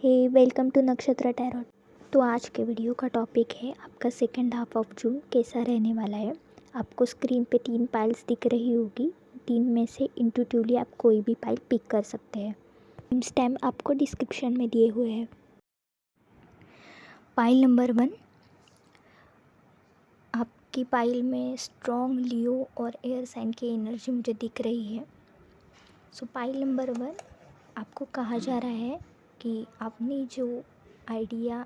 Hey welcome to नक्षत्र tarot. तो आज के वीडियो का टॉपिक है आपका सेकेंड हाफ ऑफ जून कैसा रहने वाला है। आपको स्क्रीन पे 3 पाइल्स दिख रही होगी। 3 में से इंटूटिवली आप कोई भी पाइल पिक कर सकते हैं। स्टैम्प आपको डिस्क्रिप्शन में दिए हुए हैं। पाइल नंबर 1, आपकी पाइल में स्ट्रॉन्ग लियो और एयर साइन की एनर्जी मुझे दिख रही है। सो पाइल नंबर 1, आपको कहा जा रहा है कि आपने जो आइडिया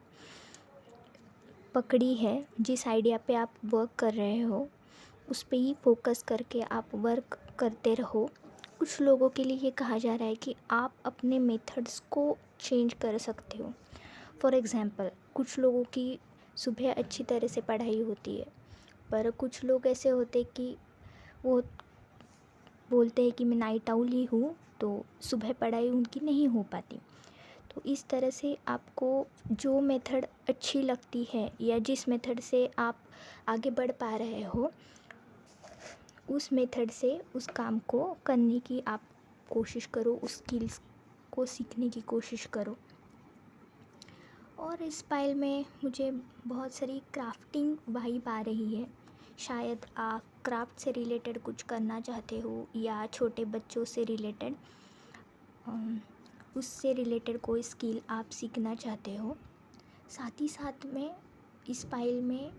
पकड़ी है, जिस आइडिया पे आप वर्क कर रहे हो, उस पे ही फोकस करके आप वर्क करते रहो। कुछ लोगों के लिए ये कहा जा रहा है कि आप अपने मेथड्स को चेंज कर सकते हो। फॉर एग्ज़ाम्पल, कुछ लोगों की सुबह अच्छी तरह से पढ़ाई होती है, पर कुछ लोग ऐसे होते कि वो बोलते हैं कि मैं नाइट आउल ही हूँ, तो सुबह पढ़ाई उनकी नहीं हो पाती। तो इस तरह से आपको जो मेथड अच्छी लगती है या जिस मेथड से आप आगे बढ़ पा रहे हो, उस मेथड से उस काम को करने की आप कोशिश करो, उस स्किल्स को सीखने की कोशिश करो। और इस पाइल में मुझे बहुत सारी क्राफ्टिंग वाइब आ रही है। शायद आप क्राफ्ट से रिलेटेड कुछ करना चाहते हो या छोटे बच्चों से रिलेटेड उससे रिलेटेड कोई स्किल आप सीखना चाहते हो। साथ ही साथ में इस पाइल में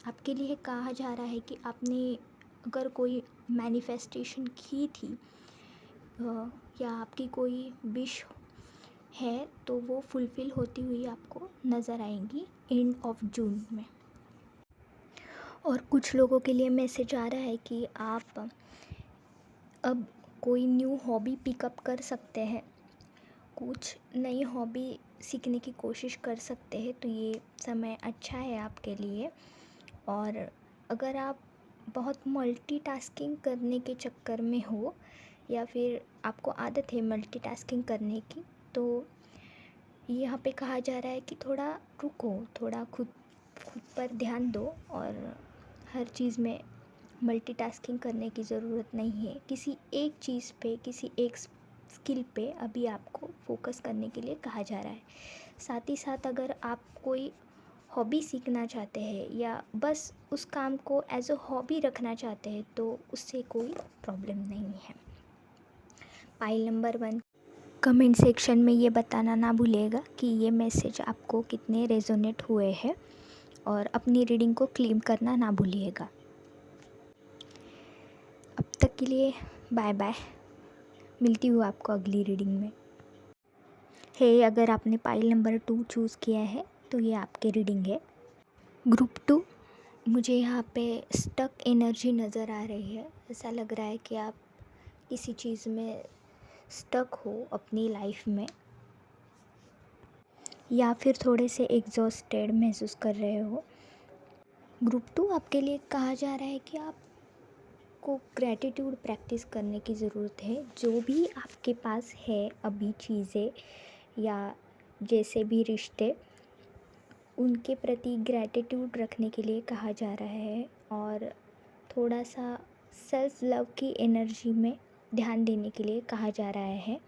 आपके लिए कहा जा रहा है कि आपने अगर कोई मैनिफेस्टेशन की थी या आपकी कोई विश है, तो वो फुलफ़िल होती हुई आपको नज़र आएंगी एंड ऑफ जून में। और कुछ लोगों के लिए मैसेज आ रहा है कि आप अब कोई न्यू हॉबी पिकअप कर सकते हैं, कुछ नई हॉबी सीखने की कोशिश कर सकते हैं। तो ये समय अच्छा है आपके लिए। और अगर आप बहुत मल्टीटास्किंग करने के चक्कर में हो या फिर आपको आदत है मल्टीटास्किंग करने की, तो यहाँ पे कहा जा रहा है कि थोड़ा रुको, थोड़ा खुद पर ध्यान दो। और हर चीज़ में मल्टीटास्किंग करने की ज़रूरत नहीं है। किसी एक चीज़ पे, किसी एक स्किल पे अभी आपको फोकस करने के लिए कहा जा रहा है। साथ ही साथ अगर आप कोई हॉबी सीखना चाहते हैं या बस उस काम को एज अ हॉबी रखना चाहते हैं, तो उससे कोई प्रॉब्लम नहीं है। पाइल नंबर 1, कमेंट सेक्शन में ये बताना ना भूलिएगा कि ये मैसेज आपको कितने रेजोनेट हुए हैं और अपनी रीडिंग को क्लेम करना ना भूलिएगा। अब तक के लिए बाय बाय, मिलती हूँ आपको अगली रीडिंग में। अगर आपने पाइल नंबर 2 चूज़ किया है तो ये आपकी रीडिंग है। ग्रुप 2, मुझे यहाँ पे स्टक एनर्जी नज़र आ रही है। ऐसा लग रहा है कि आप किसी चीज़ में स्टक हो अपनी लाइफ में, या फिर थोड़े से एग्जॉस्टेड महसूस कर रहे हो। ग्रुप 2, आपके लिए कहा जा रहा है कि आपको ग्रैटिट्यूड प्रैक्टिस करने की ज़रूरत है। जो भी आपके पास है अभी चीज़ें या जैसे भी रिश्ते, उनके प्रति ग्रैटिट्यूड रखने के लिए कहा जा रहा है। और थोड़ा सा सेल्फ लव की एनर्जी में ध्यान देने के लिए कहा जा रहा है।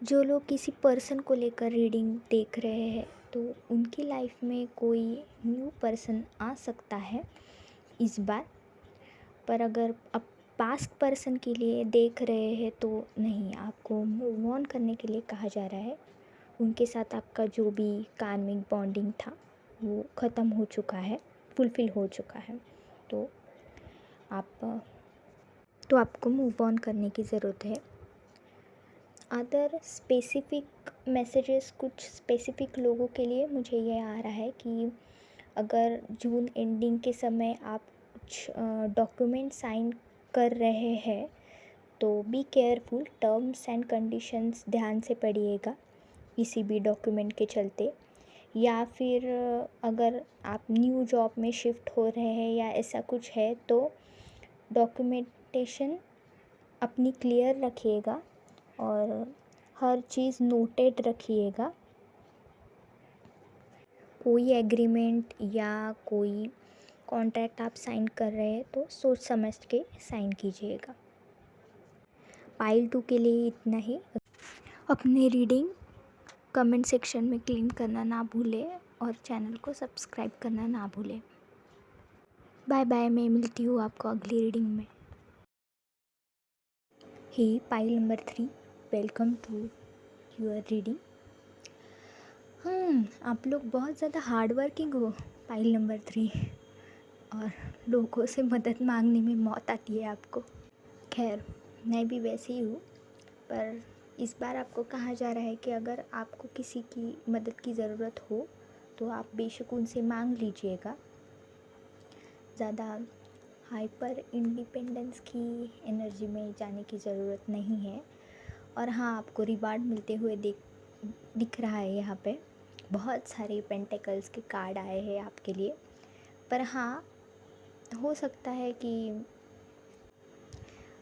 जो लोग किसी पर्सन को लेकर रीडिंग देख रहे हैं, तो उनकी लाइफ में कोई न्यू पर्सन आ सकता है इस बार। पर अगर आप पास्ट पर्सन के लिए देख रहे हैं तो नहीं, आपको मूव ऑन करने के लिए कहा जा रहा है। उनके साथ आपका जो भी कार्मिक बॉन्डिंग था वो ख़त्म हो चुका है, फुलफ़िल हो चुका है। तो आपको मूव ऑन करने की ज़रूरत है। अदर स्पेसिफ़िक मैसेजेस कुछ स्पेसिफ़िक लोगों के लिए मुझे ये आ रहा है कि अगर जून एंडिंग के समय आप कुछ डॉक्यूमेंट साइन कर रहे हैं, तो be careful, terms and conditions ध्यान से पढ़िएगा किसी भी डॉक्यूमेंट के चलते। या फिर अगर आप न्यू जॉब में शिफ्ट हो रहे हैं या ऐसा कुछ है, तो डॉक्यूमेंटेशन अपनी क्लियर रखिएगा और हर चीज़ नोटेड रखिएगा। कोई एग्रीमेंट या कोई कॉन्ट्रैक्ट आप साइन कर रहे हैं तो सोच समझ के साइन कीजिएगा। पाइल 2 के लिए इतना ही। अपनी रीडिंग कमेंट सेक्शन में क्लेम करना ना भूलें और चैनल को सब्सक्राइब करना ना भूलें। बाय बाय, मैं मिलती हूँ आपको अगली रीडिंग में। Hey pile number 3, welcome to your reading. आप लोग बहुत ज़्यादा हार्ड वर्किंग हो पाइल नंबर 3, और लोगों से मदद मांगने में मौत आती है आपको। खैर, मैं भी वैसे ही हूँ, पर इस बार आपको कहा जा रहा है कि अगर आपको किसी की मदद की ज़रूरत हो तो आप बेशक उनसे मांग लीजिएगा। ज़्यादा हाइपर इंडिपेंडेंस की एनर्जी में जाने की ज़रूरत नहीं है। और हाँ, आपको रिवार्ड मिलते हुए दिख रहा है। यहाँ पे बहुत सारे पेंटेकल्स के कार्ड आए हैं आपके लिए। पर हाँ, हो सकता है कि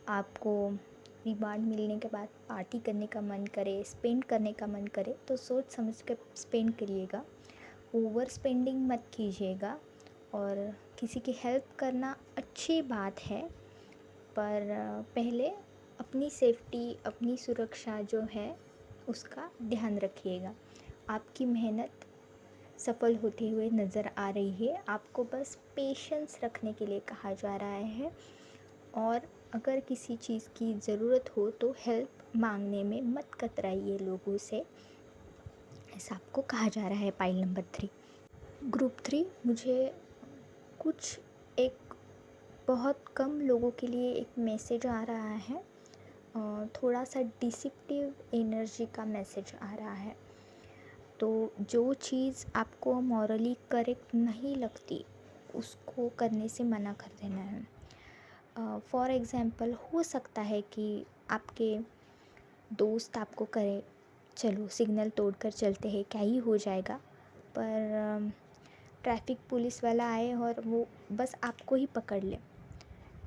आपको रिवार्ड मिलने के बाद पार्टी करने का मन करे, स्पेंड करने का मन करे, तो सोच समझ कर स्पेंड करिएगा। ओवर स्पेंडिंग मत कीजिएगा। और किसी की हेल्प करना अच्छी बात है, पर पहले अपनी सेफ्टी, अपनी सुरक्षा जो है उसका ध्यान रखिएगा। आपकी मेहनत सफल होते हुए नज़र आ रही है। आपको बस पेशेंस रखने के लिए कहा जा रहा है। और अगर किसी चीज़ की ज़रूरत हो तो हेल्प मांगने में मत कतराइए लोगों से, ऐसा आपको कहा जा रहा है पाइल नंबर 3। ग्रुप 3, मुझे कुछ एक बहुत कम लोगों के लिए एक मैसेज आ रहा है। थोड़ा सा डिसिप्टिव एनर्जी का मैसेज आ रहा है। तो जो चीज़ आपको मॉरली करेक्ट नहीं लगती उसको करने से मना कर देना है। फॉर एग्ज़ाम्पल, हो सकता है कि आपके दोस्त आपको कहे चलो सिग्नल तोड़कर चलते हैं, क्या ही हो जाएगा, पर ट्रैफिक पुलिस वाला आए और वो बस आपको ही पकड़ ले।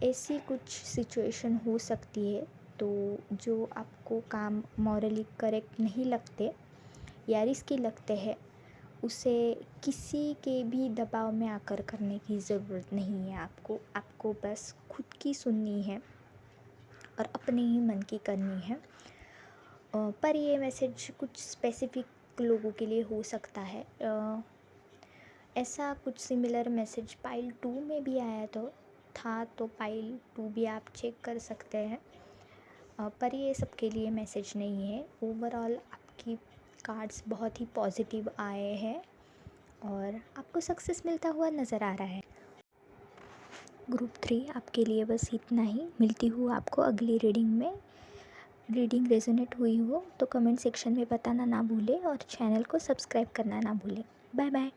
ऐसी कुछ सिचुएशन हो सकती है। तो जो आपको काम मॉरली करेक्ट नहीं लगते या रिस्की लगते हैं, उसे किसी के भी दबाव में आकर करने की ज़रूरत नहीं है। आपको बस खुद की सुननी है और अपने ही मन की करनी है। पर ये मैसेज कुछ स्पेसिफिक लोगों के लिए हो सकता है। ऐसा कुछ सिमिलर मैसेज पाइल 2 में भी आया तो पाइल 2 भी आप चेक कर सकते हैं। पर ये सबके लिए मैसेज नहीं है। ओवरऑल आपकी कार्ड्स बहुत ही पॉजिटिव आए हैं और आपको सक्सेस मिलता हुआ नज़र आ रहा है। ग्रुप 3, आपके लिए बस इतना ही। मिलती हूँ आपको अगली रीडिंग में। रीडिंग रेजोनेट हुई हो तो कमेंट सेक्शन में बताना ना भूलें और चैनल को सब्सक्राइब करना ना भूलें। Bye bye.